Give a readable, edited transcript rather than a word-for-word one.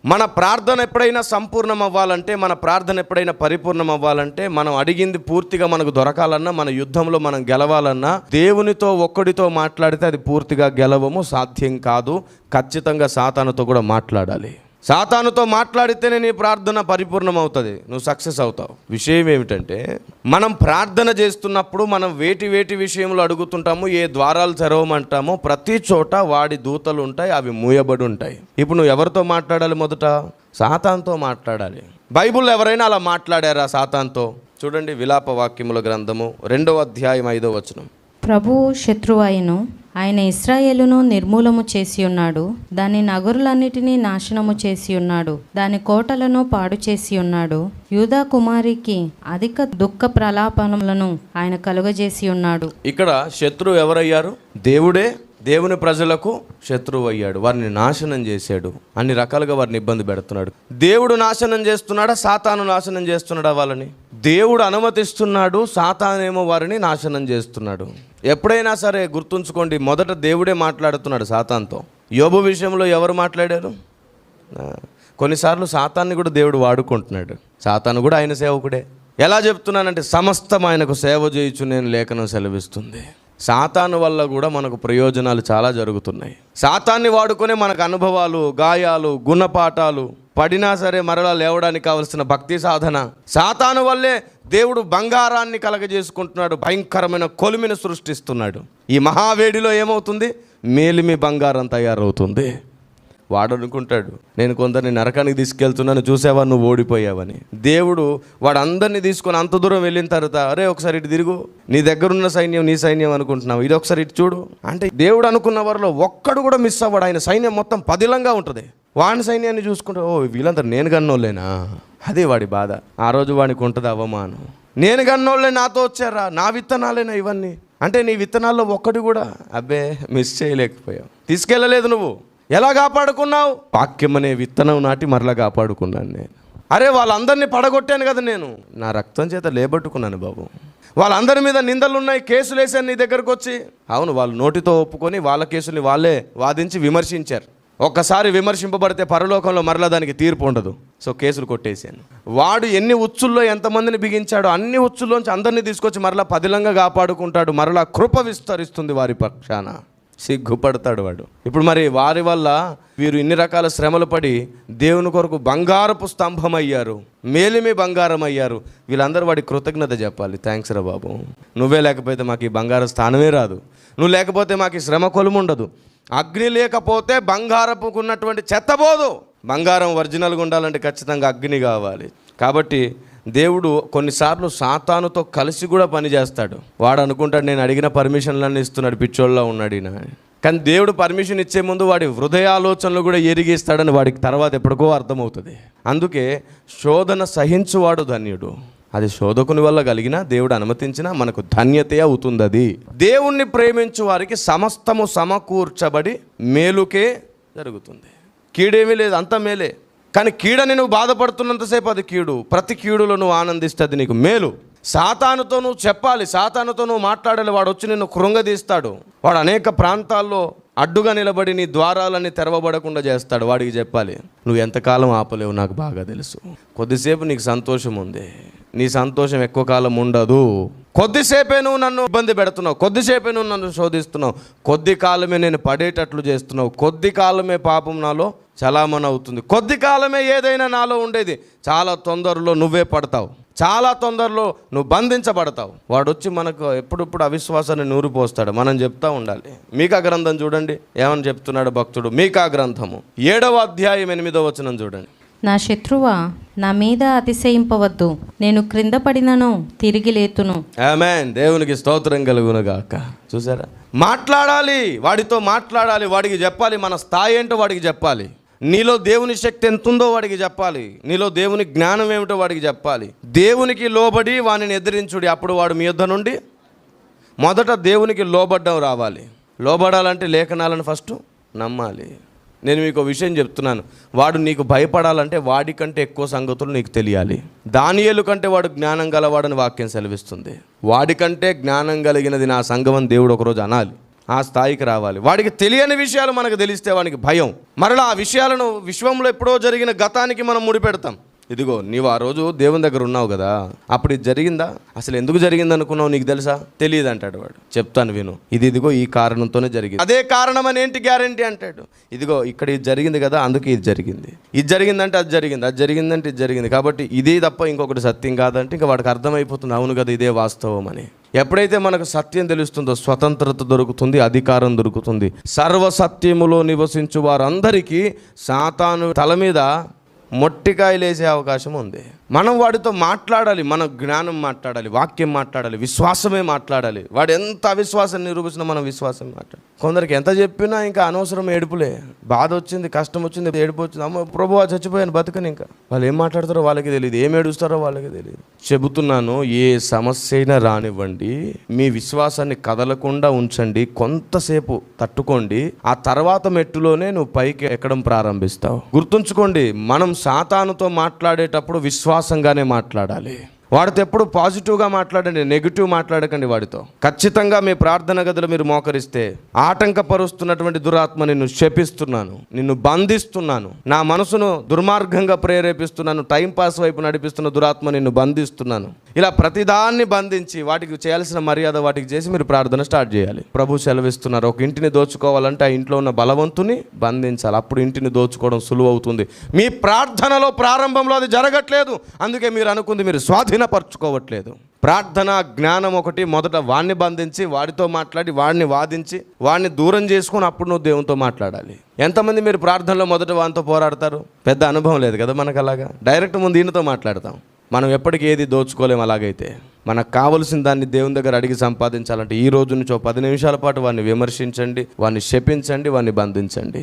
మన ప్రార్థన ఎప్పుడైనా సంపూర్ణం అవ్వాలంటే, మన ప్రార్థన ఎప్పుడైనా పరిపూర్ణం అవ్వాలంటే, మనం అడిగింది పూర్తిగా మనకు దొరకాలన్నా, మన యుద్ధంలో మనం గెలవాలన్నా, దేవునితో ఒక్కడితో మాట్లాడితే అది పూర్తిగా గెలవము, సాధ్యం కాదు. ఖచ్చితంగా సాతానుతో కూడా మాట్లాడాలి. సాతానుతో మాట్లాడితేనే నీ ప్రార్థన పరిపూర్ణం అవుతుంది, నువ్వు సక్సెస్ అవుతావు. విషయం ఏమిటంటే, మనం ప్రార్థన చేస్తున్నప్పుడు మనం వేటి విషయంలో అడుగుతుంటాము, ఏ ద్వారాలు తెరవమంటామో ప్రతి చోట వాడి దూతలు ఉంటాయి, అవి మూయబడి ఉంటాయి. ఇప్పుడు నువ్వు ఎవరితో మాట్లాడాలి? మొదట సాతానుతో మాట్లాడాలి. బైబిల్లో ఎవరైనా అలా మాట్లాడారా సాతానుతో? చూడండి, విలాప వాక్యముల గ్రంథము 2వ అధ్యాయం 5వ వచనం. ప్రభువు శత్రువైను ఆయన ఇశ్రాయేలును నిర్మూలము చేసి ఉన్నాడు, దాని నగరులన్నిటినీ నాశనము చేసి ఉన్నాడు, దాని కోటలను పాడు చేసి ఉన్నాడు. యూదా కుమారికి అధిక దుఃఖ ప్రలాపనలను ఆయన కలుగజేసి ఉన్నాడు. ఇక్కడ శత్రువు ఎవరయ్యారు? దేవుడే దేవుని ప్రజలకు శత్రువు అయ్యాడు, వారిని నాశనం చేశాడు, అన్ని రకాలుగా వారిని ఇబ్బంది పెడుతున్నాడు. దేవుడు నాశనం చేస్తున్నాడా, సాతాను నాశనం చేస్తున్నాడా వాళ్ళని? దేవుడు అనుమతిస్తున్నాడు, సాతానేమో వారిని నాశనం చేస్తున్నాడు. ఎప్పుడైనా సరే గుర్తుంచుకోండి, మొదట దేవుడే మాట్లాడుతున్నాడు సాతానుతో. యోబు విషయంలో ఎవరు మాట్లాడారు? కొన్నిసార్లు సాతాన్ని కూడా దేవుడు వాడుకుంటున్నాడు. సాతాను కూడా ఆయన సేవకుడే. ఎలా చెప్తున్నానంటే, సమస్తం ఆయనకు సేవ చేయుచు నేను లేఖనం సెలవిస్తుంది. సాతాను వల్ల కూడా మనకు ప్రయోజనాలు చాలా జరుగుతున్నాయి. సాతాన్ని వాడుకునే మనకు అనుభవాలు, గాయాలు, గుణపాఠాలు, పడినా సరే మరలా లేవడానికి కావలసిన భక్తి సాధన. సాతాను వల్లే దేవుడు బంగారాన్ని కలగజేసుకుంటున్నాడు, భయంకరమైన కొలిమిని సృష్టిస్తున్నాడు. ఈ మహావేడిలో ఏమవుతుంది? మేలిమి బంగారం తయారవుతుంది. వాడు అనుకుంటాడు, నేను కొందరిని నరకానికి తీసుకెళ్తున్నాను, చూసావా నువ్వు ఓడిపోయావని. దేవుడు వాడు అందరినీ తీసుకొని అంత దూరం వెళ్ళిన తర్వాత, అరే ఒకసారి ఇటు తిరుగు, నీ దగ్గరున్న సైన్యం నీ సైన్యం అనుకుంటున్నావు, ఇది ఒకసారి ఇటు చూడు అంటే, దేవుడు అనుకున్న వారిలో ఒక్కడు కూడా మిస్ అవ్వడు. ఆయన సైన్యం మొత్తం పదిలంగా ఉంటుంది. వాడి సైన్యాన్ని చూసుకుంటే, ఓ వీళ్ళంతా నేను కన్నోళ్ళేనా? అదే వాడి బాధ. ఆ రోజు వాడికి ఉంటుంది అవమానం. నేను కన్నోళ్ళే నాతో వచ్చారా, నా విత్తనాలేనా ఇవన్నీ అంటే, నీ విత్తనాల్లో ఒక్కటి కూడా అబ్బే మిస్ చేయలేకపోయావు, తీసుకెళ్ళలేదు. నువ్వు ఎలా కాపాడుకున్నావు? వాక్యం అనే విత్తనం నాటి మరలా కాపాడుకున్నాను నేను. అరే వాళ్ళందరినీ పడగొట్టాను కదా నేను, నా రక్తం చేత లేబట్టుకున్నాను బాబు. వాళ్ళందరి మీద నిందలున్నాయి, కేసులు వేసాను నీ దగ్గరకు వచ్చి. అవును, వాళ్ళు నోటితో ఒప్పుకొని వాళ్ళ కేసుల్ని వాళ్ళే వాదించి విమర్శించారు. ఒక్కసారి విమర్శింపబడితే పరలోకంలో మరలా దానికి తీర్పు ఉండదు. సో కేసులు కొట్టేశాను. వాడు ఎన్ని ఉచ్చుల్లో ఎంతమందిని బిగించాడో అన్ని ఉచ్చుల్లోంచి అందరినీ తీసుకొచ్చి మరలా పదిలంగా కాపాడుకుంటాడు. మరలా కృప విస్తరిస్తుంది వారి పక్షాన. సిగ్గుపడతాడు వాడు. ఇప్పుడు మరి వారి వల్ల వీరు ఇన్ని రకాల శ్రమలు పడి దేవుని కొరకు బంగారపు స్తంభం అయ్యారు, మేలిమి బంగారం అయ్యారు. వీళ్ళందరూ వాడి కృతజ్ఞత చెప్పాలి. థ్యాంక్స్ రా బాబు, నువ్వే లేకపోతే మాకు ఈ బంగారు స్థానమే రాదు, నువ్వు లేకపోతే మాకు ఈ శ్రమ కొలుము ఉండదు, అగ్ని లేకపోతే బంగారపుకున్నటువంటి చెత్తబోదు. బంగారం ఒరిజినల్గా ఉండాలంటే ఖచ్చితంగా అగ్ని కావాలి. కాబట్టి దేవుడు కొన్నిసార్లు సాతానుతో కలిసి కూడా పనిచేస్తాడు. వాడు అనుకుంటాడు నేను అడిగిన పర్మిషన్లన్నీ ఇస్తున్నాడు, పిచ్చోళ్ళలో ఉన్నాడు ఈయన. కానీ దేవుడు పర్మిషన్ ఇచ్చే ముందు వాడి హృదయాలోచనలు కూడా ఎరిగిస్తాడని వాడికి తర్వాత ఎప్పటికో అర్థమవుతుంది. అందుకే శోధన సహించువాడు ధన్యుడు. అది శోధకుని వల్ల కలిగిన, దేవుడు అనుమతించిన మనకు ధన్యతే అవుతుంది. అది దేవుణ్ణి ప్రేమించు వారికి సమస్తము సమకూర్చబడి మేలుకే జరుగుతుంది. కీడేమీ లేదు, అంతా మేలే. కానీ కీడని నువ్వు బాధపడుతున్నంతసేపు అది కీడు. ప్రతి కీడులో నువ్వు ఆనందిస్తే అది నీకు మేలు. సాతానుతో నువ్వు చెప్పాలి, సాతానుతో నువ్వు మాట్లాడాలి. వాడు వచ్చి నిన్ను కృంగదీస్తాడు. వాడు అనేక ప్రాంతాల్లో అడ్డుగా నిలబడి నీ ద్వారాలన్నీ తెరవబడకుండా చేస్తాడు. వాడికి చెప్పాలి, నువ్వు ఎంతకాలం ఆపలేవు నాకు బాగా తెలుసు. కొద్దిసేపు నీకు సంతోషం ఉంది, నీ సంతోషం ఎక్కువ కాలం ఉండదు. కొద్దిసేపే నువ్వు నన్ను ఇబ్బంది పెడుతున్నావు, కొద్దిసేపే నువ్వు నన్ను శోధిస్తున్నావు, కొద్ది కాలమే నేను పడేటట్లు చేస్తున్నావు, కొద్ది కాలమే పాపం నాలో చలామణి అవుతుంది, కొద్ది కాలమే ఏదైనా నాలో ఉండేది, చాలా తొందరలో నువ్వే పడతావు, చాలా తొందరలో నువ్వు బంధించబడతావు. వాడు వచ్చి మనకు ఎప్పుడప్పుడు అవిశ్వాసాన్ని నూరిపోస్తాడు. మనం చెప్తా ఉండాలి. మీకా గ్రంథం చూడండి ఏమని చెప్తున్నాడు భక్తుడు. మీకా గ్రంథము 7వ అధ్యాయం 8వ వచనం చూడండి. నా శత్రువా నా మీద అతిశయింపవద్దు, నేను క్రింద పడినను తిరిగి లేతును. ఆమేన్. దేవునికి స్తోత్రం కలుగునుగాక. చూసారా, మాట్లాడాలి, వాడితో మాట్లాడాలి, వాడికి చెప్పాలి మన స్థాయి ఏంటో వాడికి చెప్పాలి, నీలో దేవుని శక్తి ఎంత ఉందో వాడికి చెప్పాలి, నీలో దేవుని జ్ఞానం ఏమిటో వాడికి చెప్పాలి. దేవునికి లోబడి వానిని ఎదిరించుడి, అప్పుడు వాడు మీ యొద్ద నుండి. మొదట దేవునికి లోబడ్డం రావాలి. లోబడాలంటే లేఖనాలను ఫస్ట్ నమ్మాలి. నేను మీకు విషయం చెప్తున్నాను, వాడు నీకు భయపడాలంటే వాడికంటే ఎక్కువ సంగతులు నీకు తెలియాలి. దానియేలు కంటే వాడు జ్ఞానం గలవాడని వాక్యం సెలవిస్తుంది. వాడికంటే జ్ఞానం కలిగినది నా సంఘం అని దేవుడు ఒకరోజు అనాలి. ఆ స్థాయికి రావాలి. వాడికి తెలియని విషయాలు మనకు తెలిస్తే వాడికి భయం. మరలా ఆ విషయాలను విశ్వంలో ఎప్పుడో జరిగిన గతానికి మనం ముడిపెడతాం. ఇదిగో నీవు ఆ రోజు దేవుని దగ్గర ఉన్నావు కదా, అప్పుడు ఇది జరిగిందా, అసలు ఎందుకు జరిగింది అనుకున్నావు, నీకు తెలుసా? తెలియదు అంటాడు వాడు. చెప్తాను విను, ఇదిగో ఈ కారణంతోనే జరిగింది. అదే కారణం అని ఏంటి గ్యారంటీ అంటాడు. ఇదిగో ఇక్కడ ఇది జరిగింది కదా, అందుకే ఇది జరిగింది. ఇది జరిగిందంటే అది జరిగింది, అది జరిగిందంటే ఇది జరిగింది, కాబట్టి ఇదే తప్ప ఇంకొకటి సత్యం కాదంటే ఇంకా వాడికి అర్థమైపోతుంది, అవును కదా ఇదే వాస్తవం అని. ఎప్పుడైతే మనకు సత్యం తెలుస్తుందో స్వతంత్రత దొరుకుతుంది, అధికారం దొరుకుతుంది. సర్వసత్యములో నివసించు వారందరికీ సాతాను తల మీద మొట్టికాయలు వేసే అవకాశం ఉంది. మనం వాడితో మాట్లాడాలి, మన జ్ఞానం మాట్లాడాలి, వాక్యం మాట్లాడాలి, విశ్వాసమే మాట్లాడాలి. వాడు ఎంత అవిశ్వాసం నిరూపించినా మనం విశ్వాసం మాట్లాడాలి. కొందరికి ఎంత చెప్పినా ఇంకా అనవసరం ఏడుపులే. బాధ వచ్చింది, కష్టం వచ్చింది, ఏడుపు వచ్చింది, అమ్మ ప్రభువా చచ్చిపోయాను బతుకని. ఇంకా వాళ్ళు ఏం మాట్లాడతారో వాళ్ళకి తెలియదు, ఏం ఏడుస్తారో వాళ్ళకి తెలియదు. చెబుతున్నాను, ఏ సమస్య అయినా రానివ్వండి, మీ విశ్వాసాన్ని కదలకుండా ఉంచండి, కొంతసేపు తట్టుకోండి, ఆ తర్వాత మెట్టులోనే నువ్వు పైకి ఎక్కడం ప్రారంభిస్తావు. గుర్తుంచుకోండి, మనం సాతానుతో మాట్లాడేటప్పుడు విశ్వాసంగానే మాట్లాడాలి. వాడితో ఎప్పుడు పాజిటివ్గా మాట్లాడండి, నెగిటివ్ మాట్లాడకండి వాడితో. ఖచ్చితంగా మీ ప్రార్థన గదిలో మీరు మోకరిస్తే, ఆటంకపరుస్తున్నటువంటి దురాత్మ నిన్ను శపిస్తున్నాను, నిన్ను బంధిస్తున్నాను, నా మనసును దుర్మార్గంగా ప్రేరేపిస్తున్నాను, టైంపాస్ వైపు నడిపిస్తున్న దురాత్మ నిన్ను బంధిస్తున్నాను, ఇలా ప్రతిదాన్ని బంధించి వాటికి చేయాల్సిన మర్యాద వాటికి చేసి మీరు ప్రార్థన స్టార్ట్ చేయాలి. ప్రభు సెలవిస్తున్నారు, ఒక ఇంటిని దోచుకోవాలంటే ఆ ఇంట్లో ఉన్న బలవంతుని బంధించాలి, అప్పుడు ఇంటిని దోచుకోవడం సులువు అవుతుంది. మీ ప్రార్థనలో ప్రారంభంలో అది జరగట్లేదు, అందుకే మీరు అనుకుంది మీరు స్వాధీనపరచుకోవట్లేదు. ప్రార్థన జ్ఞానం ఒకటి, మొదట వాడిని బంధించి వాడితో మాట్లాడి వాడిని వాదించి వాడిని దూరం చేసుకొని అప్పుడు నువ్వు దేవునితో మాట్లాడాలి. ఎంతమంది మీరు ప్రార్థనలో మొదట వానితో పోరాడతారు? పెద్ద అనుభవం లేదు కదా మనకు. అలాగా డైరెక్ట్ ముందు ఈయనతో మాట్లాడతాం. మనం ఎప్పటికీ ఏది దోచుకోలేము. అలాగైతే మనకు కావలసిన దాన్ని దేవుని దగ్గర అడిగి సంపాదించాలంటే ఈ రోజు నుంచి 10 నిమిషాల పాటు వాడిని విమర్శించండి, వాడిని శపించండి, వాడిని బంధించండి.